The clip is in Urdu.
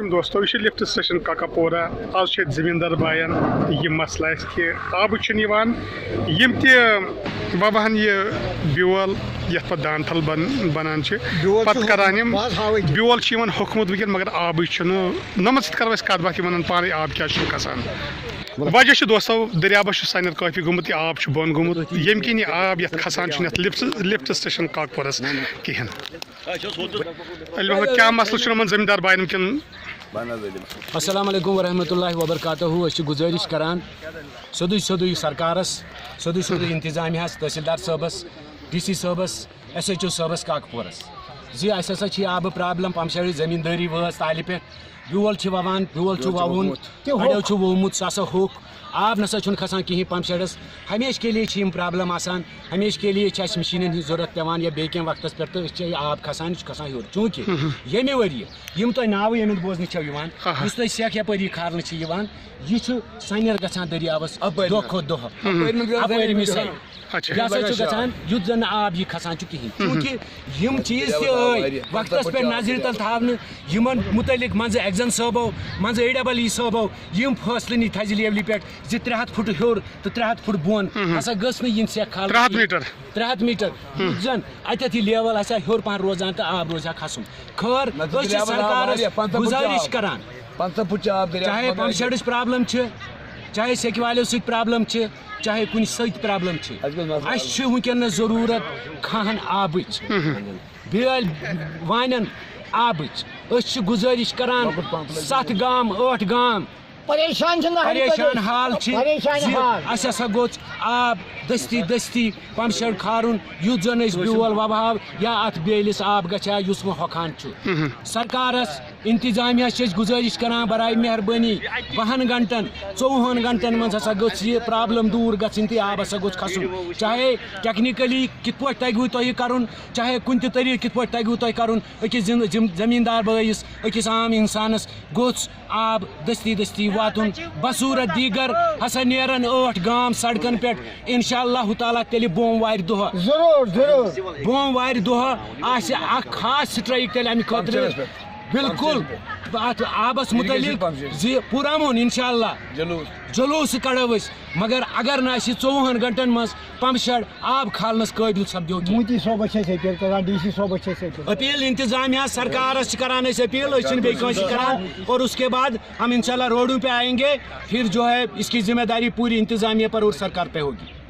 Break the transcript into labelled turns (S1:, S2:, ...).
S1: دوستو یہ لفٹ سٹیشن کاکاپورہ آج زمیندار بائن یہ مسئلہ کہ آب یم تہ ووہن یہ بیول یت پہ دان تھل بنان پتہ کران بیول ہوکمت ونکن مگر آب نمت ست کرو کت بات ونان پانے آب کیا کھسان وجہ دوستو دریابس سانیر کافی گومت یہ آب بن گومت یم کن یہ آب یت کھسان لفٹ سٹیشن کاکپورس کہین کیا مسئلہ زمیندار بائن کن
S2: السلام علیکم ورحمۃ اللہ وبرکاتہ گزارش کران سیودے سرکارس سیودے انتظامیہ تعصیلدار صاحبس DC صاحبس SHO صاحبس کاکاپورس زی اس ہسا آب پرابلم پمشیری زمینداری وٲژ تالہِ پٮ۪ٹھ بیول ووان بیول ووُن اڑیو وومُت سُہ ہسا ہوٚکھ آب نسا چھُنہٕ کھسان کہین پمپ شیڈس ہمیشہ کے لیے پرابلم آسان ہمیشہ کے لیے مشینن ہٕنٛز ضرورت پیوان یا بیٚیہِ کینٛہہ وقتس پٮ۪ٹھ تہٕ آب کھسان کھسان ہیوٚر چوٗنٛکہِ ییٚمہِ ؤریہِ یِم تۄہہِ ناوٕ ییٚمیُک بوزنہٕ چھو یِوان یُس تۄہہِ سٮ۪کھ یپٲری کھالنہٕ چھِ یِوان یہِ چھُ سنیر گژھان دٔریاوس دۄہ کھۄتہٕ دۄہ اپٲرۍ مِثال یہ ہسا گژھان یُتھ زن آب یہ کھسان کہین چونکہ یم چیز تہ وقتس پہ نظر تل تھاونہٕ یمن متعلق منٛزٕ ایگزن صٲبو منٛزٕ AEE صٲبو یم فٲصلہٕ نی تھزِ لیولہِ پٮ۪ٹھ زِ 300 فٹ ہیوٚر تہٕ 300 فٹ بۄن ہسا گٔژھ نہٕ یِن سٮ۪کھ کھالٕنۍ 300 میٹر یُتھ زن اتٮ۪تھ یہِ لیول آسہِ ہا ہیوٚر پہن روزان تہٕ آب روزِ ہا کھسُن خٲر أسۍ چھِ سرکارس گُزٲرِش کران چاہے پمپ شیڈٕچ پرابلم چھِ چاہے سیٚکہِ والیو سۭتۍ پرابلم چھِ چاہے کُنہِ سۭتۍ پرابلم چھِ اَسہِ چھِ وٕنکٮ۪نس ضروٗرت کھہن آبٕچ بیٲلۍ وانٮ۪ن آبٕچ أسۍ چھِ گُزٲرِش کران 7 گام 8 گام پریشان حال اَسہِ ہسا گوٚژھ آب دستی پمپ شیڈ کھارُن یُتھ زن أسۍ بیول ووہو یا اتھ بیلِس آب گژھِ ہا یُس وۄنۍ ہۄکھان چھُ سرکارس انتظامیہ چھِ أسۍ گُزٲرِش کران برائے مہربٲنی 2 گنٹن 24 گنٹن منٛز ہسا گٔژھ یہِ پرابلم دوٗر گژھٕنۍ تہٕ آب ہسا گوٚژھ کھسُن چاہے ٹیکنیکلی کِتھ پٲٹھۍ تگوٕ تۄہہِ کرُن چاہے کُنہِ تہِ طریٖقہٕ کِتھ پٲٹھۍ تگوٕ تۄہہِ کرُن أکِس زمیٖندار بٲیِس أکِس عام انسانس گوٚژھ آب دستی واتُن بصوٗرت دیٖگر ہسا نیرن 8 گام سڑکن پٮ۪ٹھ انشاء اللہ تعالیٰ تیٚلہِ بوموارِ دۄہ آسہِ اکھ خاص سٹرایک تیٚلہِ امہِ خٲطرٕ بالکل ات آبس متعلق زِ پرامن انشاء اللہ جلوس کڑو أسۍ مگر اگر نہٕ اَسہِ 24 گنٹن منٛز پمپ شیڈ آب کھالنس قٲبل سپدیو اپیل انتظامیہ سرکارس کران أسۍ اپیل أسۍ چھِنہٕ بیٚیہِ کٲنٛسہِ کران اور اس کے بعد ہم انشاء اللہ روڈوں پہ آئیں گے پھر جو ہے اس کی ذمہ داری پوری انتظامیہ پر اور سرکار پہ ہوگی